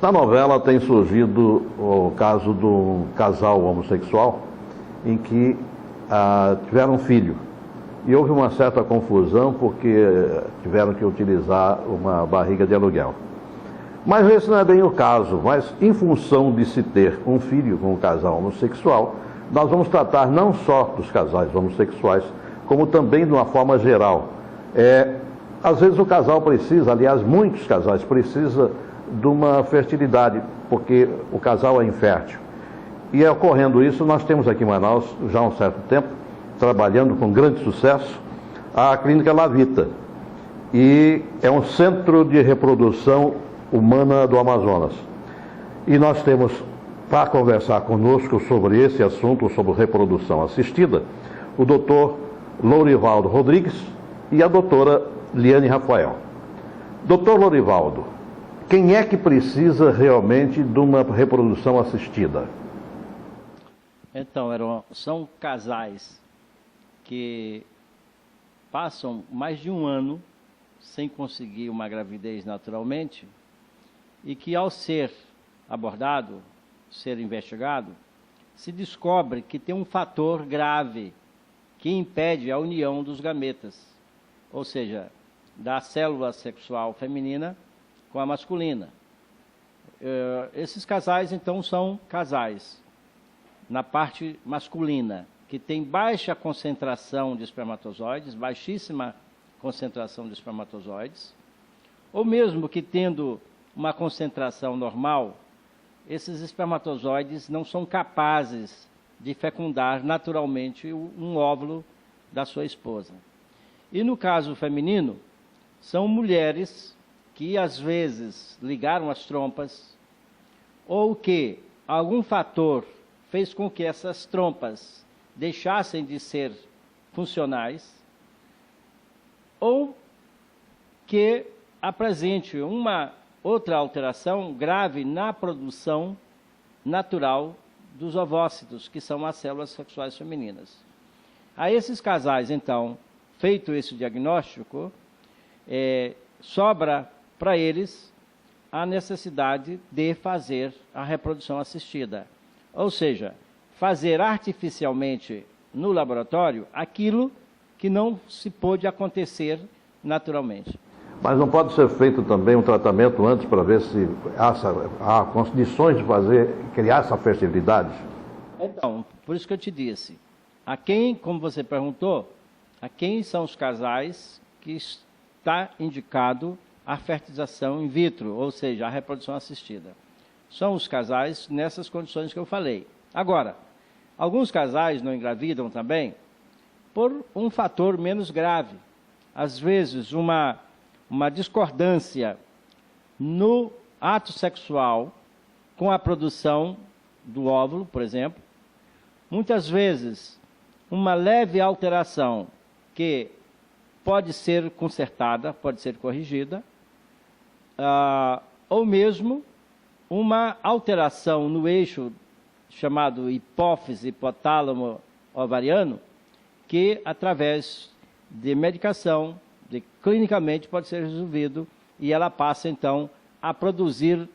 Na novela tem surgido o caso de um casal homossexual em que tiveram um filho. E houve uma certa confusão porque tiveram que utilizar uma barriga de aluguel. Mas esse não é bem o caso, mas em função de se ter um filho com um casal homossexual, nós vamos tratar não só dos casais homossexuais, como também de uma forma geral. Às vezes o casal precisa, aliás, muitos casais precisam de uma fertilidade, porque o casal é infértil. E ocorrendo isso, nós temos aqui em Manaus, já há um certo tempo, trabalhando com grande sucesso, a Clínica Lavita. E é um centro de reprodução humana do Amazonas. E nós temos, para conversar conosco sobre esse assunto, sobre reprodução assistida, o doutor Lourivaldo Rodrigues e a doutora Liane Rafael. Doutor Lourivaldo, quem é que precisa realmente de uma reprodução assistida? Então, são casais que passam mais de um ano sem conseguir uma gravidez naturalmente e que, ao ser abordado, ser investigado, se descobre que tem um fator grave que impede a união dos gametas, ou seja, da célula sexual feminina com a masculina. Esses casais, então, são casais na parte masculina, que tem baixa concentração de espermatozoides, baixíssima concentração de espermatozoides, ou mesmo que tendo uma concentração normal, esses espermatozoides não são capazes de fecundar naturalmente um óvulo da sua esposa. E no caso feminino, são mulheres que às vezes ligaram as trompas, ou que algum fator fez com que essas trompas deixassem de ser funcionais, ou que apresente uma outra alteração grave na produção natural dos ovócitos, que são as células sexuais femininas. A esses casais, então, feito esse diagnóstico, sobra para eles a necessidade de fazer a reprodução assistida. Ou seja, fazer artificialmente no laboratório aquilo que não se pôde acontecer naturalmente. Mas não pode ser feito também um tratamento antes para ver se há condições de criar essa fertilidade? Então, por isso que eu te disse, a quem, como você perguntou, a quem são os casais que está indicado a fertilização in vitro, ou seja, a reprodução assistida. São os casais nessas condições que eu falei. Agora, alguns casais não engravidam também por um fator menos grave. Às vezes, uma discordância no ato sexual com a produção do óvulo, por exemplo. Muitas vezes, uma leve alteração que pode ser consertada, pode ser corrigida, ou mesmo uma alteração no eixo chamado hipófise hipotálamo ovariano, que através de medicação, clinicamente pode ser resolvido, e ela passa então a produzir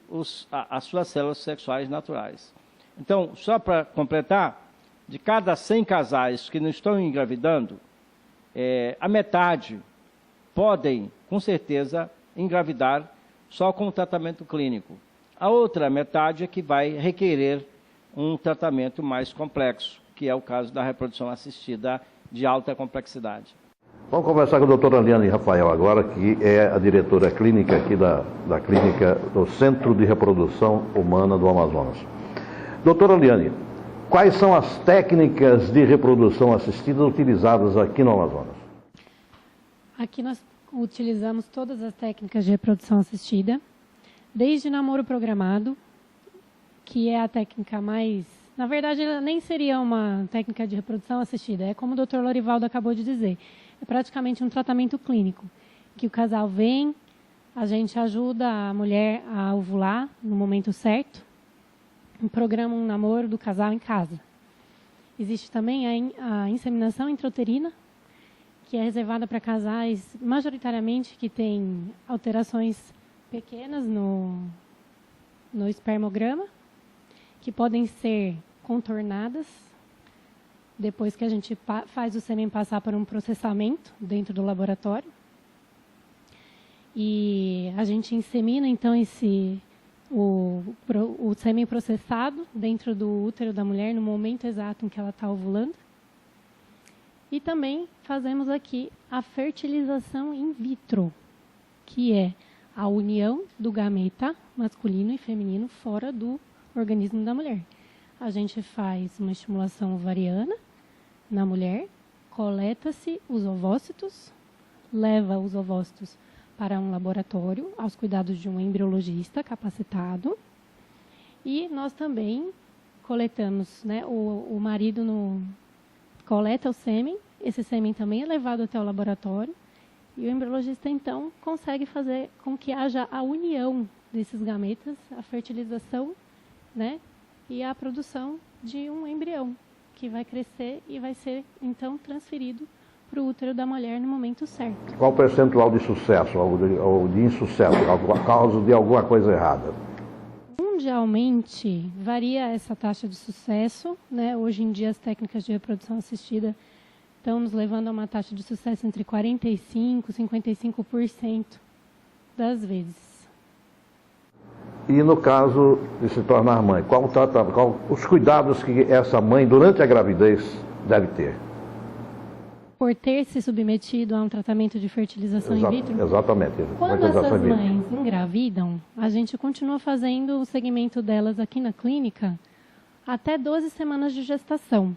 as suas células sexuais naturais. Então, só para completar, de cada 100 casais que não estão engravidando, a metade podem, com certeza, engravidar só com o tratamento clínico. A outra metade é que vai requerer um tratamento mais complexo, que é o caso da reprodução assistida de alta complexidade. Vamos conversar com a doutora Liane Rafael agora, que é a diretora clínica aqui da clínica do Centro de Reprodução Humana do Amazonas. Doutora Liane, quais são as técnicas de reprodução assistida utilizadas aqui no Amazonas? Aqui nós utilizamos todas as técnicas de reprodução assistida, desde namoro programado, que é a técnica mais... Na verdade, ela nem seria uma técnica de reprodução assistida, é como o Dr. Lourivaldo acabou de dizer. É praticamente um tratamento clínico, que o casal vem, a gente ajuda a mulher a ovular no momento certo, programa um namoro do casal em casa. Existe também a inseminação intrauterina, que é reservada para casais, majoritariamente, que têm alterações pequenas no espermograma, que podem ser contornadas depois que a gente faz o sêmen passar por um processamento dentro do laboratório. E a gente insemina, então, o sêmen processado dentro do útero da mulher no momento exato em que ela está ovulando. E também fazemos aqui a fertilização in vitro, que é a união do gameta masculino e feminino fora do organismo da mulher. A gente faz uma estimulação ovariana na mulher, coleta-se os ovócitos, leva os ovócitos para um laboratório, aos cuidados de um embriologista capacitado. E nós também coletamos, né, o marido coleta o sêmen, esse sêmen também é levado até o laboratório, e o embriologista, então, consegue fazer com que haja a união desses gametas, a fertilização, né, e a produção de um embrião, que vai crescer e vai ser, então, transferido para o útero da mulher no momento certo. Qual o percentual de sucesso ou de insucesso, por causa de alguma coisa errada? Mundialmente, varia essa taxa de sucesso, né? Hoje em dia, as técnicas de reprodução assistida estão nos levando a uma taxa de sucesso entre 45% e 55% das vezes. E no caso de se tornar mãe, qual os cuidados que essa mãe, durante a gravidez, deve ter? Por ter se submetido a um tratamento de fertilização in vitro? Exatamente. Quando essas mães engravidam, a gente continua fazendo o segmento delas aqui na clínica até 12 semanas de gestação.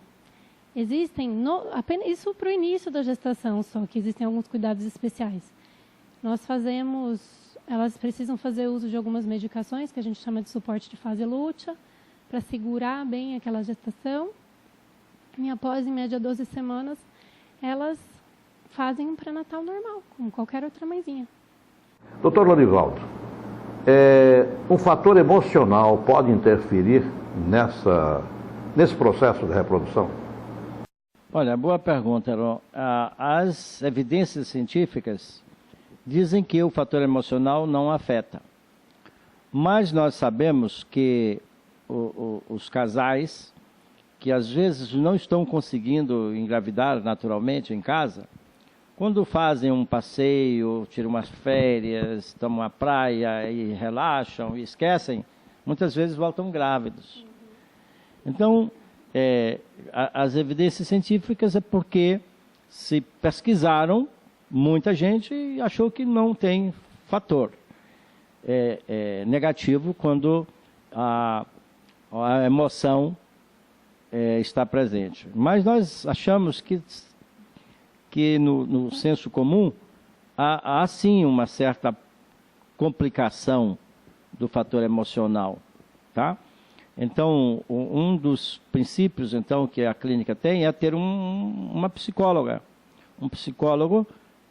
Existem, apenas isso para o início da gestação só, que existem alguns cuidados especiais. Nós fazemos, elas precisam fazer uso de algumas medicações, que a gente chama de suporte de fase lútea, para segurar bem aquela gestação. E após, em média, 12 semanas, elas fazem um pré-natal normal, como qualquer outra mãezinha. Doutor Lorivaldo, um fator emocional pode interferir nesse processo de reprodução? Olha, boa pergunta, Heron. As evidências científicas dizem que o fator emocional não afeta. Mas nós sabemos que os casais que às vezes não estão conseguindo engravidar naturalmente em casa, quando fazem um passeio, tiram umas férias, tomam a praia e relaxam e esquecem, muitas vezes voltam grávidos. Então, as evidências científicas é porque se pesquisaram, muita gente achou que não tem fator negativo quando a emoção está presente. Mas nós achamos que no senso comum há sim uma certa complicação do fator emocional, tá? Então, um dos princípios então que a clínica tem é ter uma psicóloga, um psicólogo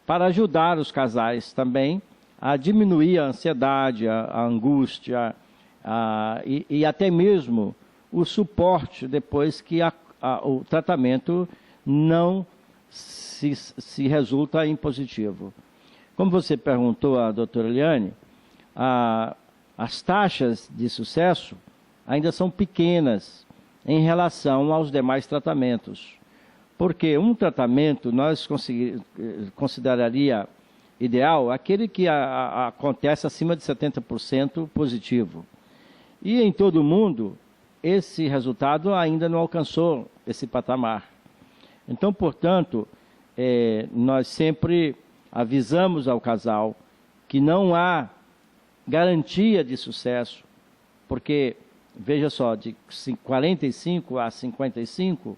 para ajudar os casais também a diminuir a ansiedade, a angústia e até mesmo o suporte depois que o tratamento não se resulta em positivo. Como você perguntou à doutora Eliane, as taxas de sucesso ainda são pequenas em relação aos demais tratamentos. Porque um tratamento nós consideraria ideal aquele que acontece acima de 70% positivo. E em todo o mundo, esse resultado ainda não alcançou esse patamar. Então, portanto, nós sempre avisamos ao casal que não há garantia de sucesso, porque, veja só, de 45 a 55,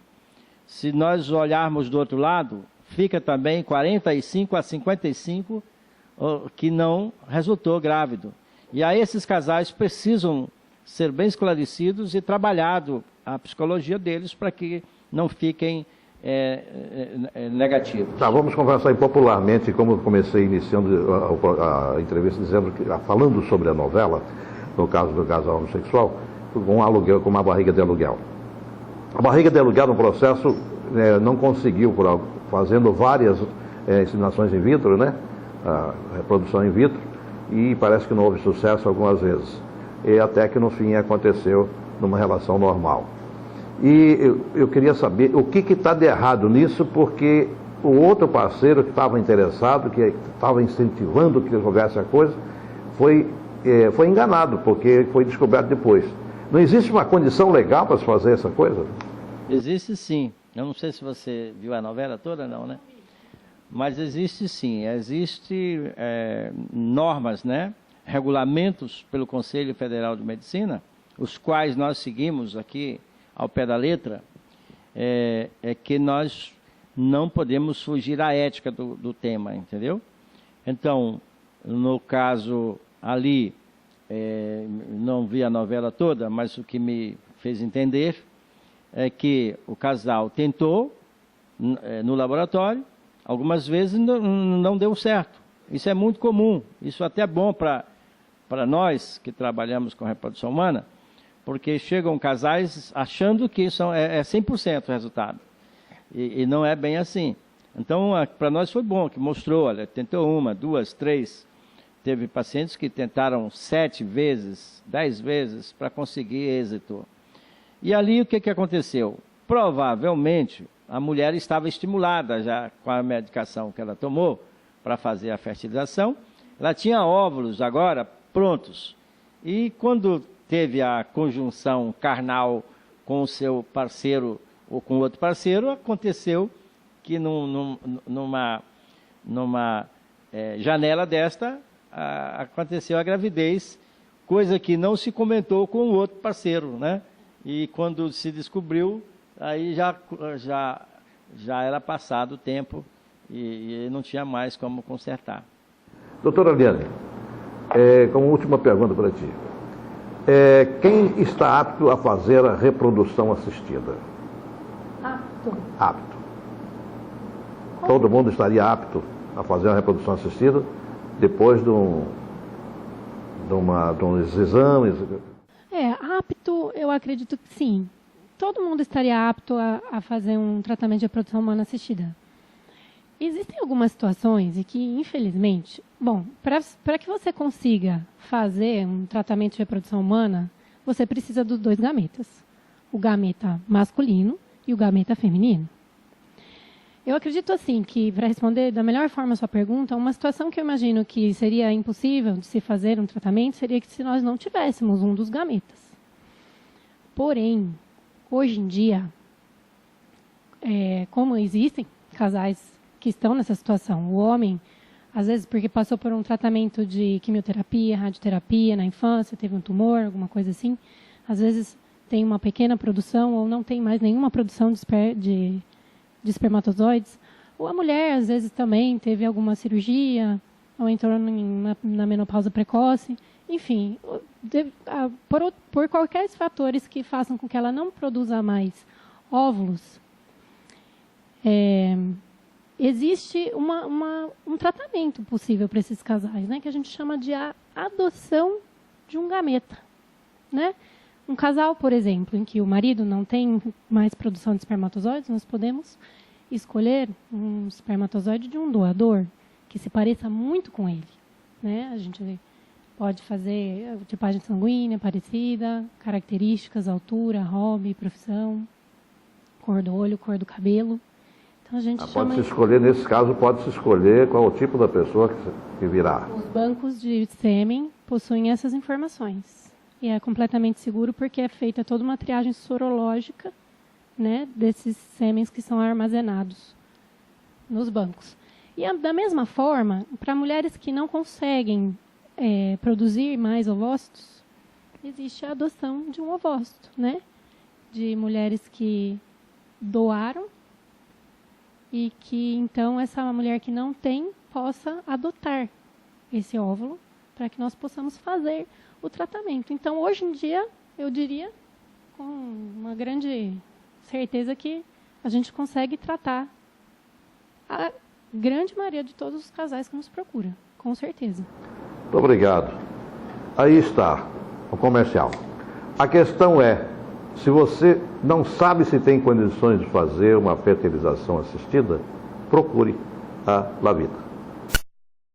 se nós olharmos do outro lado, fica também 45 a 55 que não resultou grávido. E aí esses casais precisam ser bem esclarecidos e trabalhado a psicologia deles para que não fiquem negativos. Tá, vamos conversar popularmente, como eu comecei iniciando a entrevista falando sobre a novela, no caso do casal homossexual, com uma barriga de aluguel. A barriga de aluguel no processo não conseguiu, fazendo várias inseminações in vitro, né? A reprodução in vitro, e parece que não houve sucesso algumas vezes. e até que no fim aconteceu numa relação normal. E eu queria saber o que está de errado nisso, porque o outro parceiro que estava interessado, que estava incentivando que houvesse a coisa, foi enganado, porque foi descoberto depois. Não existe uma condição legal para se fazer essa coisa? Existe sim. Eu não sei se você viu a novela toda, não, né? Mas existe sim. Existem normas, né? Regulamentos pelo Conselho Federal de Medicina, os quais nós seguimos aqui ao pé da letra, que nós não podemos fugir à ética do tema, entendeu? Então, no caso ali, não vi a novela toda, mas o que me fez entender é que o casal tentou no laboratório, algumas vezes não deu certo. Isso é muito comum, isso até é bom para nós que trabalhamos com reprodução humana, porque chegam casais achando que isso é 100% o resultado. E não é bem assim. Então, para nós foi bom, que mostrou, olha, tentou 1, 2, 3. Teve pacientes que tentaram 7 vezes, 10 vezes para conseguir êxito. E ali o que aconteceu? Provavelmente a mulher estava estimulada já com a medicação que ela tomou para fazer a fertilização. Ela tinha óvulos agora prontos. E quando teve a conjunção carnal com o seu parceiro ou com outro parceiro, aconteceu que numa janela desta aconteceu a gravidez, coisa que não se comentou com o outro parceiro, né? E quando se descobriu, aí já era passado o tempo e não tinha mais como consertar. Doutora Liane, como última pergunta para ti. Quem está apto a fazer a reprodução assistida? Apto. Todo mundo estaria apto a fazer a reprodução assistida depois de uns exames? Apto, eu acredito que sim. Todo mundo estaria apto a fazer um tratamento de reprodução humana assistida. Existem algumas situações em que, infelizmente, para que você consiga fazer um tratamento de reprodução humana, você precisa dos 2 gametas. O gameta masculino e o gameta feminino. Eu acredito assim que, para responder da melhor forma a sua pergunta, uma situação que eu imagino que seria impossível de se fazer um tratamento seria que se nós não tivéssemos um dos gametas. Porém, hoje em dia, como existem casais que estão nessa situação, o homem, às vezes porque passou por um tratamento de quimioterapia, radioterapia na infância, teve um tumor, alguma coisa assim, às vezes tem uma pequena produção ou não tem mais nenhuma produção de espermatozoides, ou a mulher, às vezes, também teve alguma cirurgia, ou entrou na menopausa precoce, enfim, por qualquer fatores que façam com que ela não produza mais óvulos, existe um tratamento possível para esses casais, né, que a gente chama de adoção de um gameta, né? Um casal, por exemplo, em que o marido não tem mais produção de espermatozoides, nós podemos escolher um espermatozoide de um doador que se pareça muito com ele, né? A gente pode fazer tipagem sanguínea parecida, características, altura, hobby, profissão, cor do olho, cor do cabelo. Então a gente pode-se escolher, nesse caso, pode-se escolher qual o tipo da pessoa que virá. Os bancos de sêmen possuem essas informações. E é completamente seguro porque é feita toda uma triagem sorológica, né, desses sêmens que são armazenados nos bancos. E da mesma forma, para mulheres que não conseguem produzir mais ovócitos, existe a adoção de um ovócito, né, de mulheres que doaram e que, então, essa mulher que não tem possa adotar esse óvulo para que nós possamos fazer o tratamento. Então, hoje em dia, eu diria, com uma grande certeza, que a gente consegue tratar a grande maioria de todos os casais que nos procuram, com certeza. Muito obrigado. Aí está o comercial. A questão é, se você não sabe se tem condições de fazer uma fertilização assistida, procure a Lavita.